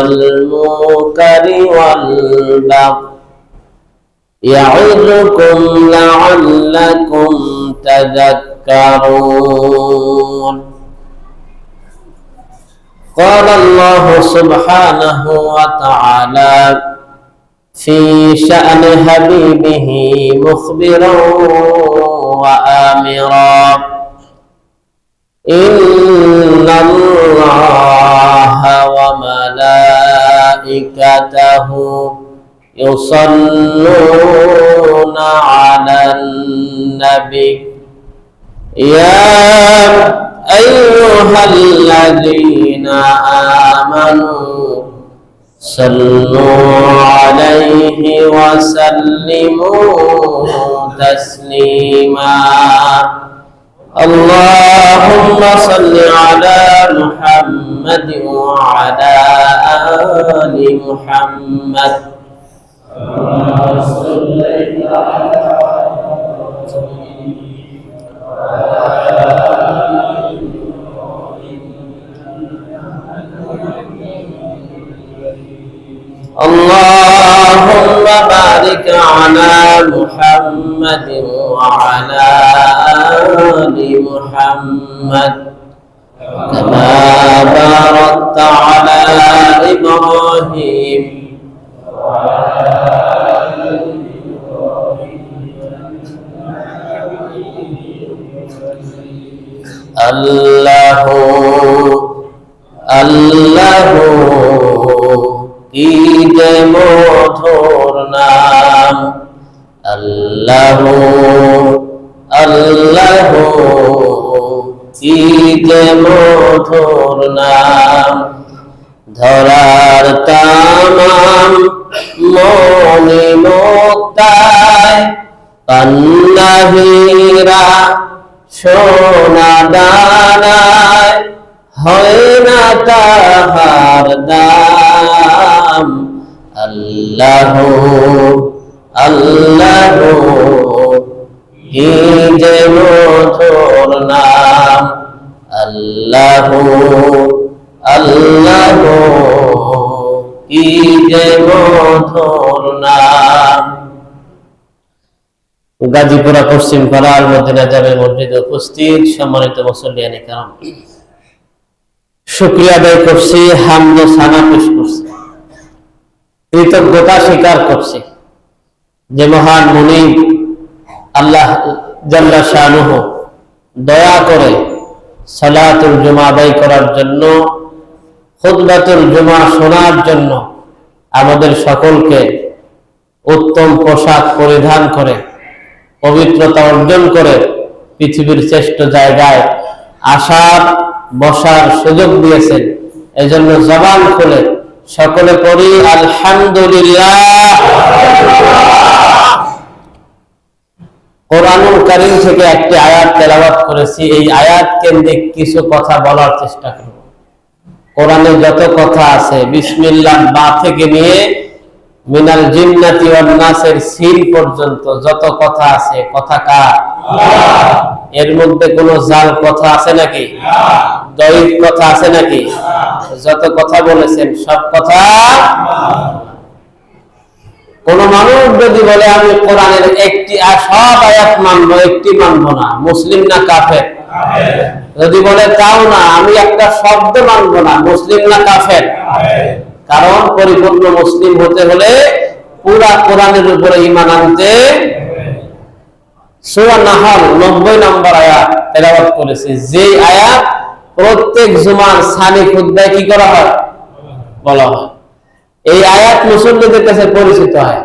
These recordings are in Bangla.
والمنكر والبغي يعظكم لعلكم تذكرون. قال الله سبحانه وتعالى في شأن حبيبه مخبرا وآمرا: إن الله وملائكته يصلون على النبي يا أيها الذين آمنوا صلوا عليه وسلموا تسليما. اللهم صل على محمد وعلى آل محمد. اللهم بارك على محمد وعلى آل محمد كما باركت على إبراهيم আল্লাহ কি যে মধুর নাম, আল্লাহ আল্লাহ কি যে মধুর নাম। ধরার তামাম মনি মুক্তায় কান্না হীরা সোনা দানায় হয় না তাহার দাম। আল্লাহ আল্লাহ কি যে মধুর নাম, আল্লাহ আল্লাহ কি যে মধুর নাম। গাজীপুরা পশ্চিম পাড়া আল মদিনা জামে মসজিদে উপস্থিত সম্মানিত মুসল্লিয়ানে কেরাম, শুকরিয়া আদায় করছি, হামদ ও সানা পেশ করছি, কৃতজ্ঞতা স্বীকার করছি যে মহান মুনিব আল্লাহ জাল্লা শানুহু দয়া করে সালাতুল জুমা আদায় করার জন্য, খুতবাতুল জুমা শোনার জন্য আমাদের সকলকে উত্তম পোশাক পরিধান করে পবিত্রতা অর্জন করে পৃথিবীর শ্রেষ্ঠ জায়গায় আসার বসার সুযোগ দিয়েছেন। এজন্য জবান খুলে সকলে পড়ি আলহামদুলিল্লাহ। কোরআনুল কারীম থেকে একটি আয়াত তেলাওয়াত করেছি। এই আয়াত কেন্দ্রিক কিছু কথা বলার চেষ্টা করব। কোরআনে যত কথা আছে বিসমিল্লাহ বা থেকে নিয়ে মিনাল জিন্নাতি ওয়ান নাসের সিন পর্যন্ত যত কথা আছে, কথা কার? আল্লাহ। এর মধ্যে কোনো জাল কথা আছে নাকি? না। দয়ীফ কথা আছে নাকি? না। যত কথা বলেছেন সব কথা আল্লাহ। কোন মানুষ যদি বলে আমি কোরআনের একটি সব আয়াত মানবো, একটি মানবো না, মুসলিম না কাফের? কাফের। যদি বলে তাও না, আমি একটা শব্দ মানবো না, মুসলিম না কাফের? কাফের। কারণ পরিপূর্ণ মুসলিম হতে হলে পুরা কোরআনের উপরে ঈমান আনতে। সূরা নাহল 90 নম্বর আয়াত তেলাওয়াত করেছি, যে আয়াত প্রত্যেক জুমার সানি খুতবায় কি করা হয়? বলা হয়। এই আয়াত মুসল্লিদের কাছে পরিচিত হয়।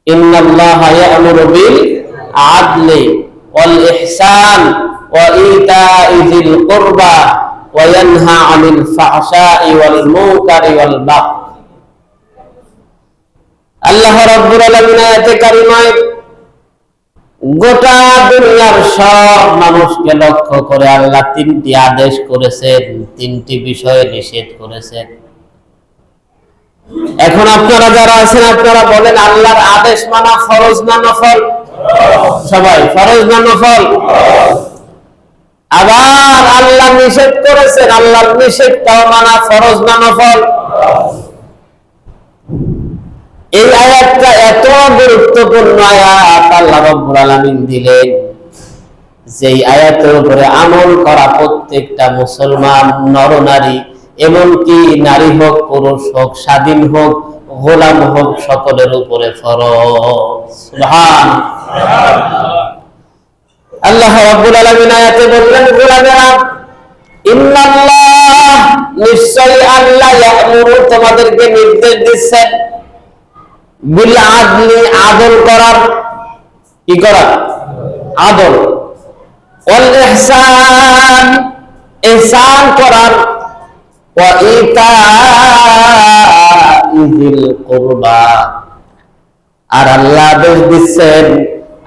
ইন্নাল্লাহা ইয়া'মুরু বিল আদলি ওয়াল ইহসান ওয়া ইতা'i যিল কুরবা ওয়া ইয়ানহা আনিল ফাহশাই ওয়াল মুনকারি ওয়াল বাগই। আল্লাহ রাব্বুল আলামিন আয়াতে কারিমায় গোটা দুনিয়ার সব মানুষকে লক্ষ্য করে আল্লাহ তিনটি আদেশ করেছেন, তিনটি বিষয়ে নিষেধ করেছেন। এখন আপনারা যারা আছেন আপনারা বলেন, আল্লাহর আদেশ মানা ফরজ না নফল? সবাই ফরজ না নফল? আবার আল্লাহ নিষেধ করেছেন, আল্লাহর নিষেধটাও মানা ফরজ না নফল? গুরুত্বপূর্ণ আয়াত আল্লাহ রাব্বুল আলামিন দিলেন, যেই আয়াতের উপরে আমল করা প্রত্যেকটা মুসলমান নরনারী, এমনকি নারী হোক পুরুষ হোক স্বাধীন হোক গোলাম হোক সকলের উপরে ফরজ। সুবহানাল্লাহ। আল্লাহ রাব্বুল আলামিন আয়াতে বললেন, গোলামেরা ইন্নাল্লাহ নিশ্চয়ই আল্লাহ ইয়ামুরু তোমাদেরকে নির্দেশ দিচ্ছেন বিল আদলি আদল করার, কি করার? আদল। ওয়াল ইহসান ইহসান করার, ওয়া ইতাইযিল কুরবা আর আল্লাহ আদেশ দিচ্ছেন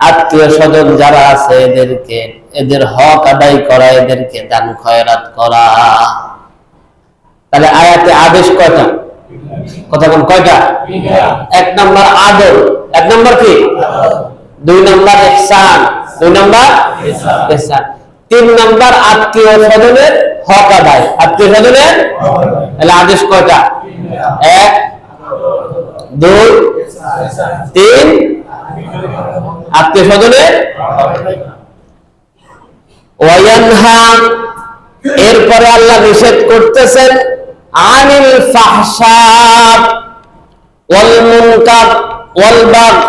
আত্মীয় স্বজন যারা আছে এদেরকে এদের হক আদায় করা, এদেরকে দান খয়রাত করা। তাহলে আয়াতে আদেশ কয়টা? কথা বল, কয়টা? এক নম্বর আদল, এক নম্বর কি? দুই নম্বর ইহসান, দুই নম্বর ইহসান, তিন নম্বর আত্মীয় স্বজনের হক আদায়, আত্মীয় স্বজনের। তাহলে আদেশ কয়টা? এক, দুই, তিন, আত্মীয় স্বজনের। ওয়ায়ানহা এরপরে আল্লাহ নিষেধ করতেছেন আনিল ফাহশা ওয়াল মুনকার ওয়াল বাগয়,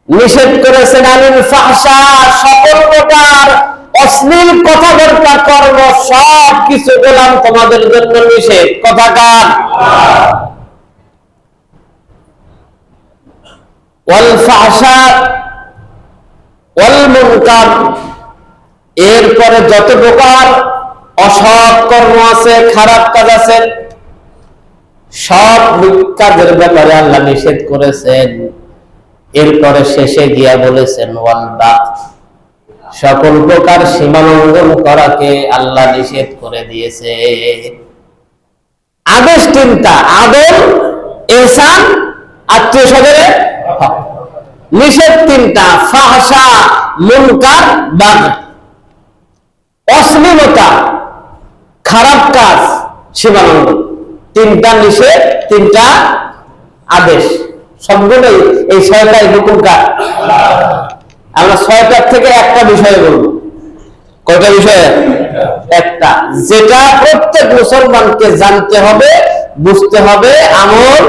নিষেধ করেছেন আনিল ফাহশা সকল প্রকার অশ্লীল কথাবার্তা কর্ম সব কিছু গোলাম তোমাদের জন্য নিষেধ। কথা কার? ওয়াল ফাহশা ওয়াল মুনকার এরপরে যত প্রকার অসৎ কর্ম আছে, খারাপ কাজ আছে, সব কাজের ব্যাপারে আল্লাহ নিষেধ করেছেন। এরপরে শেষে গিয়া বলেছেন ওয়াল বাগয় সকল প্রকার সীমা লঙ্ঘন করাকে আল্লাহ নিষেধ করে দিয়েছে। আদেশ তিনটা, আদল, ইহসান, আত্মীয় স্বজনের হক। নিষেধ তিনটা, ফাহশা, মুনকার, বাগয়। অশ্লীলতা, খারাপ কাজ, সীমা লঙ্ঘন, তিনটা নিষেধ, তিনটা আদেশ। সবগুলোই এই ছয়টাই হুকুম কার? আমরা ছয়টার থেকে একটা বিষয়ে বলবো। কয়টা বিষয়ে? একটা, যেটা প্রত্যেক মুসলমানকে জানতে হবে, বুঝতে হবে, আমল।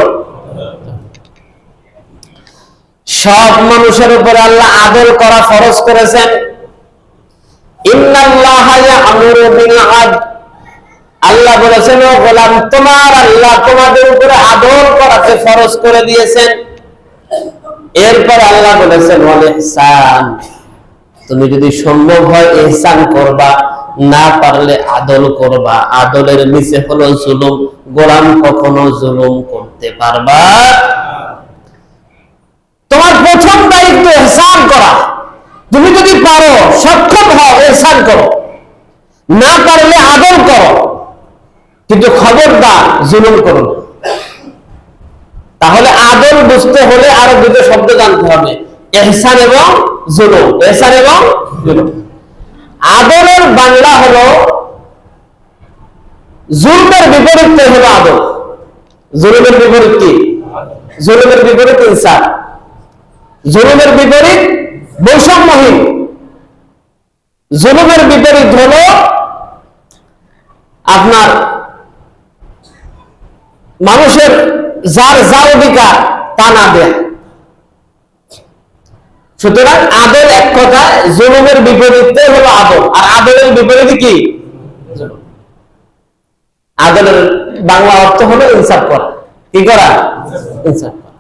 সব মানুষের উপরে আল্লাহ আদল করা ফরজ করেছেন। ইন্নাল্লাহা ইয়া'মুরু বিল আদল, আল্লাহ বলেছেন ও গোলাম তোমার আল্লাহ তোমাদের উপরে আদল করাকে ফরজ করে দিয়েছেন। এরপর আল্লাহ বলেছেন ওয়াল ইহসান, তুমি যদি সম্ভব হয় ইহসান করবা, না পারলে আদল করবা। আদলের নিচে হলো জুলুম, গোলাম কখনো জুলুম করতে পারবা। তোমার প্রথম দায়িত্ব ইহসান করা। তুমি যদি পারো, সক্ষম হও, ইহসান করো, না পারলে আদল করো, কিন্তু খবরদার জুলুম করো না। তাহলে আদল বুঝতে হলে আরো দুটো শব্দ জানতে হবে, ইহসান এবং জুলুম। ইহসান এবং জুলুম। আদলের বাংলা হলো জুলমের বিপরীত হলো আদল। জুলুমের বিপরীত কি? জুলুমের বিপরীত ইনসাফ, জুলুমের বিপরীত বৈষম্যহীন, জুলুমের বিপরীত হলো আপনার মানুষের যার যা অধিকার তা না দেয়। সুতরাং আদল এক কথা, জুলুমের বিপরীতে হলো আদল, আর আদলের বিপরীতে কি? আদলের বাংলা অর্থ হলো ইনসাফ করা। কি করা? ইনসাফ করা।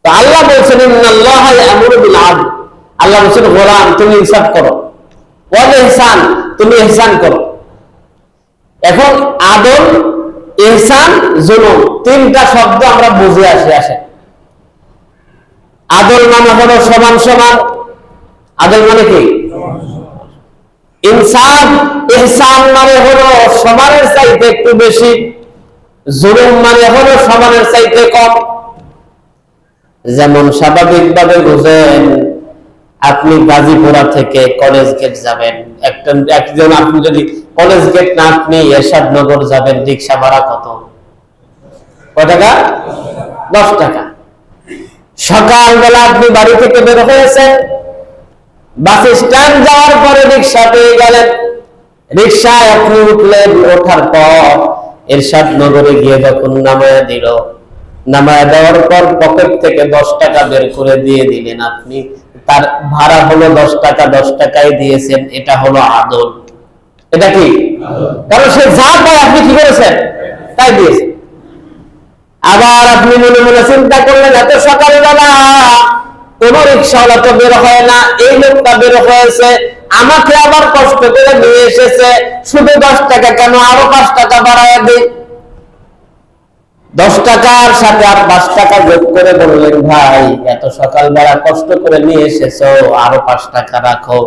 তো আল্লাহ বলছেন ইন্নাল্লাহা ইয়া'মুরু বিল আদল, আল্লাহ বলছেন গোলাম তুমি ইনসাফ করো, ওয়াল ইহসান তুমি ইহসান করো। এখন আদল, ইহসান, জুলুম তিনটা শব্দ আমরা বুঝে আসে। আদল মানে হলো সমান সমান, আদল মানে কি? ইনসাফ, ইহসান মানে হলো সমানের চাইতে একটু বেশি, জুলুম মানে হলো সমানের চাইতে কম। যেমন স্বাভাবিকভাবে বুঝেন, আপনি গাজীপুরা থেকে কলেজ গেট যাবেন, একজন আপনি যদি কলেজ গেট না আপনি এরশাদনগর যাবেন, রিক্সা ভাড়া কত? কয় টাকা? 10 টাকা। সকালবেলা আপনি বাড়ি থেকে বের হয়েছেন, বাস স্ট্যান্ড যাওয়ার পরে রিক্সা পেয়ে গেলেন, রিক্সায় আপনি উঠলেন, ওঠার পর এরশাদ নগরে গিয়ে যখন নামায়া দিল, নামায়া দেওয়ার পর পকেট থেকে 10 টাকা বের করে দিয়ে দিলেন, আপনি তার ভাড়া হলো 10 টাকা, 10 টাকাই দিয়েছেন, এটা হলো আদল। এটা কি? কারণ সে যা পায় আপনি কি করেছেন? তাই দিয়েছেন। আবার আপনি মনে মনে চিন্তা করলেন, এত সকালবেলা কোন রিক্সাওয়ালা তো বের হয় না, এই লোকটা বের হয়েছে, আমাকে আবার কষ্ট করে নিয়ে এসেছে, শুধু 10 টাকা কেন, আরো 5 টাকা বাড়ায় দিই। 10 টাকার সাথে আর 5 টাকা যোগ করে বললেন, ভাই এত সকালবেলা কষ্ট করে নিয়ে এসেছো, আরো 5 টাকা রাখো।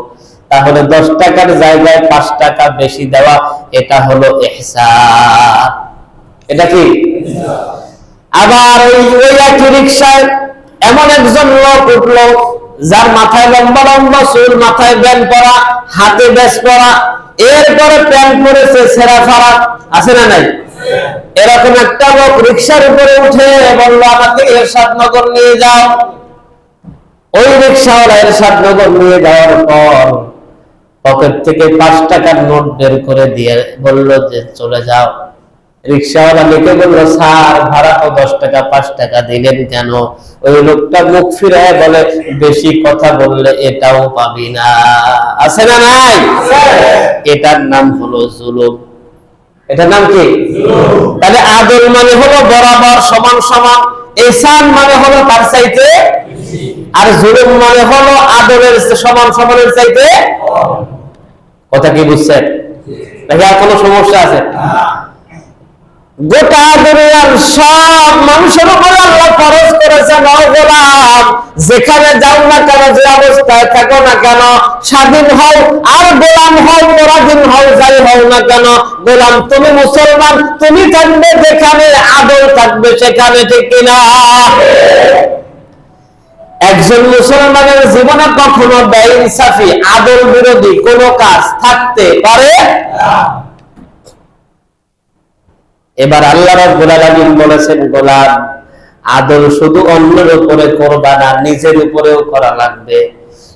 তাহলে 10 টাকার জায়গায় 5 টাকা বেশি দেওয়া, এটা হলো ইহসান। এটা কি? আবার ওই একই রিক্সায় এমন একজন লোক উঠলো, যার মাথায় লম্বা লম্বা চুল, মাথায় ব্যান্ড পরা, হাতে ব্যাস পরা, এরপরে প্যান্ট পরেছে ছেঁড়া ফাড়া, আছে না নাই? এরকম একটা লোক রিক্সার উপরে উঠে বললো, আমাকে এরশাদ নগর নিয়ে যাও। ওই রিক্সাওয়ালা এরশাদ নগর নিয়ে যাওয়ার পর পকেট থেকে 5 টাকার নোট বের করে দিয়ে বলল যে চলে যাও। রিক্সাওয়ালা লিখে বললো, স্যার ভাড়া তো 10 টাকা, 5 টাকা দিলেন কেন? ওই লোকটা মুখ ফিরায় বলে, বেশি কথা বললে এটাও পাবি না। আছে না নাই? এটার নাম হলো জুলুম। এটার নাম কি? তাহলে আদল মানে হলো বরাবর, সমান সমান। ইহসান মানে হলো তার চাইতে, আর জুলুম মানে হলো আদলের সমান সমানের চাইতে। কথা কি বুঝছেন নাকি আর কোনো সমস্যা আছে? গোটা দুনিয়ার সব মানুষের উপরে আল্লাহ ফরজ করেছেন, ও গোলাম, যেখানে যাও না কেন, যে অবস্থায় থাকো না কেন, স্বাধীন হও আর গোলাম হও, পরাধীন হও, যাই হও না কেন, গোলাম তুমি মুসলমান, তুমি থাকবে যেখানে, আদল থাকবে সেখানে, ঠিক কিনা? একজন মুসলমানের জীবনে কখনো বেইনসাফি, আদল বিরোধী কোন কাজ থাকতে পারে না। এবার আল্লাহ রাব্বুল আলামিন বলেছেন, গোলাম আদল শুধু অন্যের উপরে করবা না, নিজের উপরেও করা লাগবে।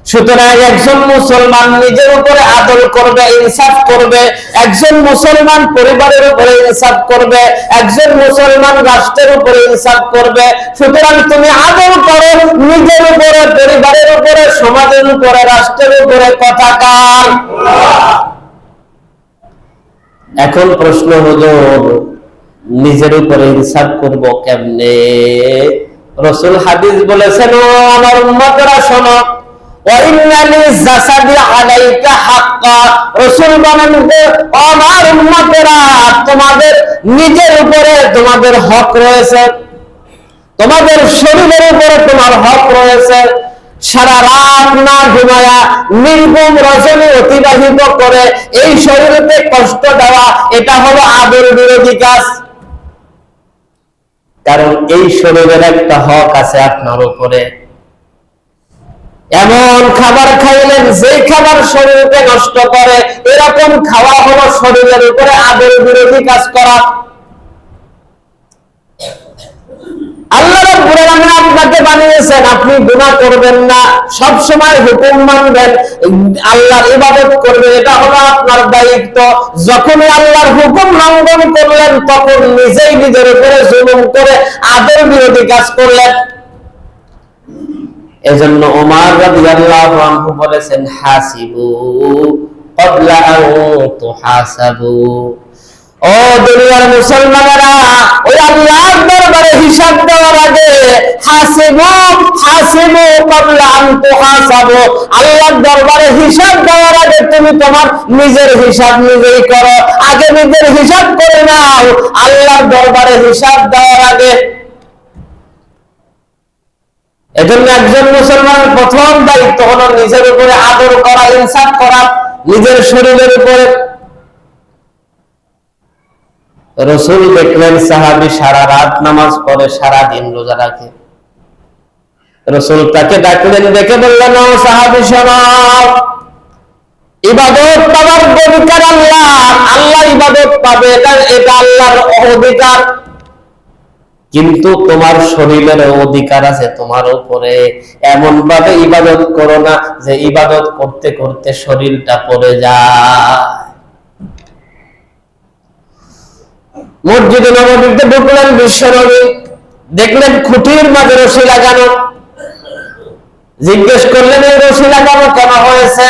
সুতরাং একজন মুসলমান নিজের উপরে আদল করবে, ইনসাফ করবে, একজন মুসলমান পরিবারের উপরে ইনসাফ করবে, একজন মুসলমান রাষ্ট্রের উপরে ইনসাফ করবে। সুতরাং তুমি আদল করো নিজের উপরে, পরিবারের উপরে, সমাজের উপরে, রাষ্ট্রের উপরে। কথা কার? এখন প্রশ্ন হলো, নিজের উপরে ইনসাফ করব কেমনে? রাসূল হাদিস বলেছেন, ও আমার উম্মতরা শোনো, ওয়া ইন্না লিজাসাদি আলাইকা হাক্কা। রাসূল বলেন, ও আমার উম্মতরা, তোমাদের নিজের উপরে তোমাদের হক রয়েছে, তোমাদের শরীরের উপরে তোমার হক রয়েছে। সারা রাত না ঘুমায়া নির্ঘুম রজনী অতিবাহিত করে এই শরীরকে কষ্ট দেওয়া, এটা হলো আদল বিরোধী কাজ। কারণ এই শরীরের একটা হক আছে আপনার উপরে। এমন খাবার খাইলেন যেই খাবার শরীরকে নষ্ট করে, এরকম খাওয়া হলো শরীরের উপরে আদল বিরোধী কাজ করা। আল্লাহ রাব্বুল আলামিন আপনাকে বানিয়েছেন, আপনি গুনাহ করবেন না, সব সময় হুকুম মানবেন, আল্লাহর ইবাদত করবেন, এটা হলো আপনার দায়িত্ব। যখন আল্লাহর হুকুম লঙ্ঘন করলেন, তখন নিজেই নিজের উপরে জুলুম করে আদল বিরোধী কাজ করলেন। এজন্য ওমর রাদিয়াল্লাহু আনহু বলেছেন, হাসিবু ক্বাবলা আন তুহাসাবু। ও দুনিয়ার মুসলমানেরা, ওই আল্লাহর দরবারে হিসাব দেওয়ার আগে হাসিবু হাসিবু ক্বাবলা আন তুহাসাবু, আল্লাহর দরবারে হিসাব দেওয়ার আগে তুমি তোমার নিজের হিসাব নিজেই করো। আগে নিজের হিসাব করে নাও, আল্লাহর দরবারে হিসাব দেওয়ার আগে। এজন্য একজন মুসলমানের প্রথম দায়িত্ব হলো নিজের উপরে আদর করা, ইনসাফ করা, নিজের শরীরের উপরে। রাসূল দেখলেন সাহাবী সারা রাত নামাজ পড়ে, সারা দিন রোজা রাখে। রাসূল তাকে ডাকলেন, ডেকে বললেন, ও সাহাবী শোনো, ইবাদত পাবার অধিকার আল্লাহ, আল্লাহ ইবাদত পাবে, এটা আল্লাহর অধিকার। কিন্তু তোমার শরীরের অধিকার আছে তোমার উপরে। এমন ভাবে ইবাদত করো না যে ইবাদত করতে করতে শরীরটা পড়ে যায়। মসজিদে নববীতে ঢুকলেন বিশ্বনবী, দেখলেন খুঁটির মাঝে রশি লাগানো। জিজ্ঞেস করলেন এই রশি লাগানো কেন হয়েছে?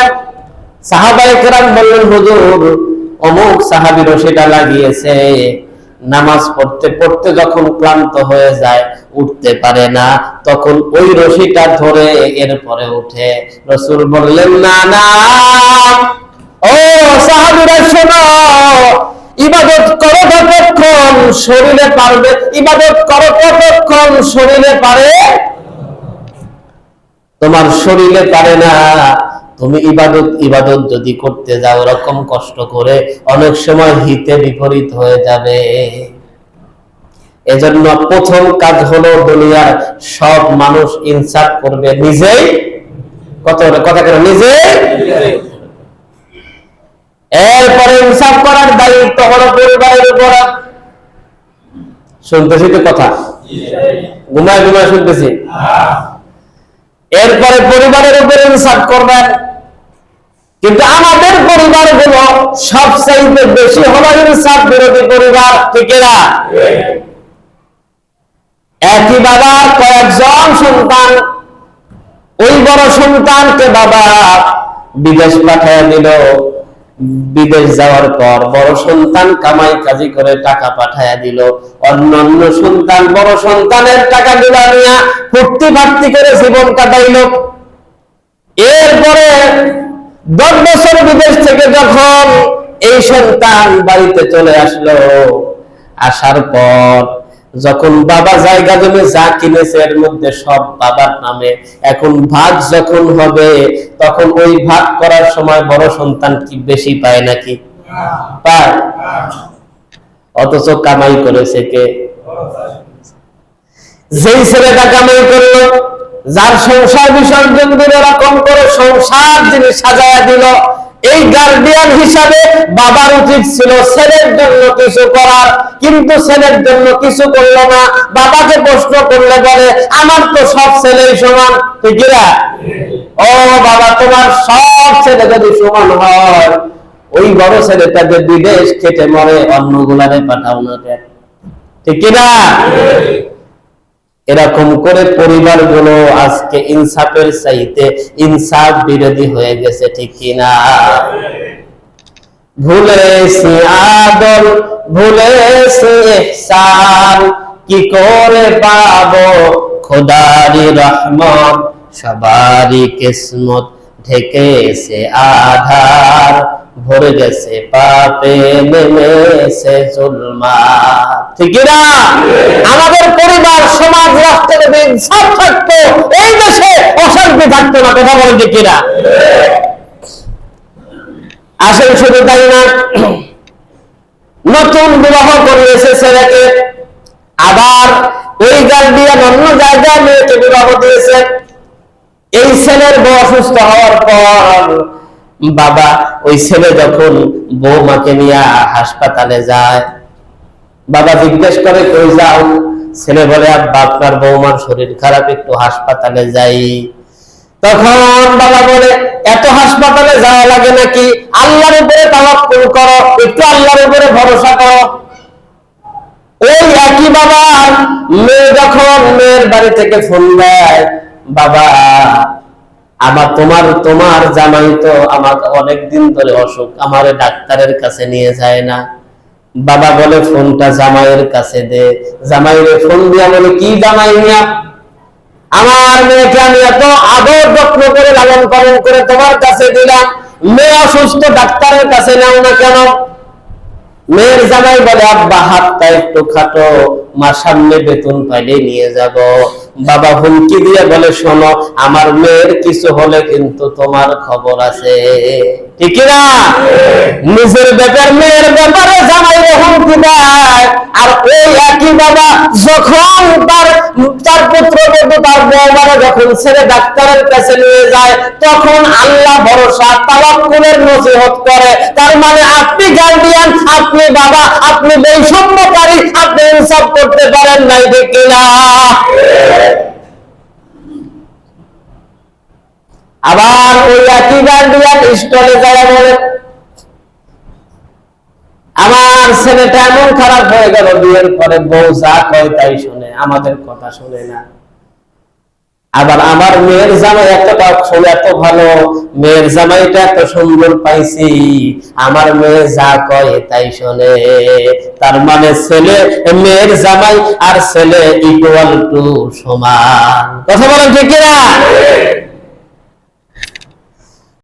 সাহাবায়ে কেরাম বললেন, হুজুর অমুক সাহাবী রশিটা লাগিয়েছে, নামাজ পড়তে পড়তে যখন ক্লান্ত হয়ে যায়, উঠতে পারে না, তখন ওই রশিটা ধরে এরপরে উঠে। রাসূল বললেন, না না ও সাহাবীরা শোনো, ইবাদত করো যতক্ষণ শরীরে পারবে, ইবাদত করো ততক্ষণ শরীরে পারে, তোমার শরীরে পারে না। তুমি ইবাদত যদি করতে যাও এরকম কষ্ট করে, অনেক সময় হিতে বিপরীত হয়ে যাবে। এজন্য প্রথম কাজ হলো দুনিয়ার সব মানুষ ইনসাফ করবে নিজেই, কথা করে নিজেই। এরপরে ইনসাফ করার দায়িত্ব হলো পরিবারের উপর। শুনতেছি তো কথা, ঘুমায় ঘুমায় শুনতেছি। এরপরে পরিবারের উপর ইনসাফ করবেন। কিন্তু আমাদের পরিবারগুলো সবচাইতে বেশি হলো ইনসাফ বিরোধী পরিবার, ঠিক না? একই বাবার কয়েকজন সন্তান, ওই বড় সন্তানকে বাবা বিদেশ পাঠিয়ে দিল। বিদেশ যাওয়ার পর বড় সন্তান কামাই কাজি করে টাকা পাঠাইয়া দিল, অন্যান্য সন্তান বড় সন্তানের টাকাগুলো নিয়ে ফুর্তি ফার্তি করে জীবন কাটাইল। এরপরে 10 বছর বিদেশ থেকে যখন এই সন্তান বাড়িতে চলে আসলো, আসার পর যখন বাবা জায়গা জমি যা কিনেছে এর মধ্যে সব বাবার নামে, এখন ভাগ যখন হবে তখন ওই ভাগ করার সময় বড় সন্তান কি বেশি পায় নাকি? পায়। অথচ কামাই করেছে কে? যেই ছেলেটা কামাই করলো, যার সংসার বিসর্জন দিল, এরকম করে সংসার যিনি সাজায়া দিল, এই গার্ডিয়ান হিসাবে বাবার উচিত ছিল ছেলের জন্য কিছু করার, কিন্তু ছেলের জন্য কিছু করলো না। বাবাকে প্রশ্ন করলে বলে, আমার তো সব ছেলেই সমান, ঠিক না? ও বাবা, তোমার সব ছেলে যদি সমান হয়, ওই বড় ছেলেটা যে বিদেশ খেটে মরে, অন্যগুলারে পাঠাও না, ঠিক না? এরকম করে পরিবারগুলো আজকে ইনসাফের চাইতে ইনসাফ বিরোধী হয়ে গেছে, ঠিক কিনা? ভুলেছি আদল, ভুলেছি ইহসান, কি করে পাবো খোদারি রহমত, সবারই কিসমত ঢেকেছে আধার, ভরে গেছে পাপে নেমেছে জুলমাত, ঠিক না? আমাদের পরিবার, সমাজ, রাষ্ট্রে যদি ইনসাফ থাকতো, এই দেশে অশান্তি থাকতো না, কথা বলেন ঠিক না? আসেন, শুধু তাই না, নতুন বিবাহ করিয়েছে ছেলেকে, আবার ওই গার্ডিয়ান অন্য জায়গায় মেয়েকে বিবাহ দিয়েছে। এই ছেলের বউ অসুস্থ হওয়ার পর বাবা ওই ছেলে যখন বৌমাকে নিয়ে হাসপাতালে যায়, বাবা জিজ্ঞেস করে কই যাও? ছেলে বলে, আব্বা আপনার বৌমার শরীর খারাপ, একটু হাসপাতালে যাই। তখন বাবা বলে, এত হাসপাতালে যাওয়া লাগে নাকি? আল্লাহর উপরে তাওয়াক্কুল করো, একটু আল্লাহর উপরে ভরসা করো। ওই একই বাবা মেয়ে যখন মেয়ের বাড়ি থেকে ফোন দেয়, বাবা আমার তোমার জামাই তো আমাকে অনেকদিন ধরে অসুখ, আমারে ডাক্তারের কাছে নিয়ে যায় না। বাবা বলে, ফোনটা জামাইয়ের কাছে দে। জামাইয়ের ফোন দিয়া বলে, কি জামাই মিয়া, আমার মেয়েকে আমি এত আদর যত্ন করে লালন পালন করে তোমার কাছে দিলাম, মেয়ে অসুস্থ, ডাক্তারের কাছে নাও না কেন? মেয়ের জামাই বলে, আব্বা হাতটা একটু খাটো, মার সামনে বেতন পাইলে নিয়ে যাব। বাবা হুমকি দিয়ে বলে, শোনো, আমার মেয়ের কিছু হলে কিন্তু তোমার খবর আছে, ঠিক না? নিজের ব্যাপার মেয়ের ব্যাপারে জামাই হুমকি দেয়। আর ওই একই বাবা যখন তার তার পুত্রবধূ তার বউমারা যখন ছেলে ডাক্তারের কাছে নিয়ে যায়, তখন আল্লাহ ভরসা তাওয়াক্কুলের নসিহত করে। তার মানে আপনি গার্ডিয়ান, আপনি বাবা, আপনি বৈষম্যকারী, আপনি ইনসাফ করতে পারেন নাই, ঠিক কিনা? আবার ওই একই গার্ডিয়ান স্টলে যায় বলে, আমার ছেলেটা এমন খারাপ হয়ে গেল, বিয়ের পরে বউ যা কয় তাই শুনে, আমাদের কথা শুনে না। আবার আমার মেয়ের জামাই এত ভালো, মেয়ের জামাইটা এত সুন্দর পাইছি, আমার মেয়ে যা কয় তাই শুনে। তার মানে ছেলে, মেয়ের জামাই আর ছেলে ইকুয়াল টু সমান। কথা বলেন ঠিক কিনা?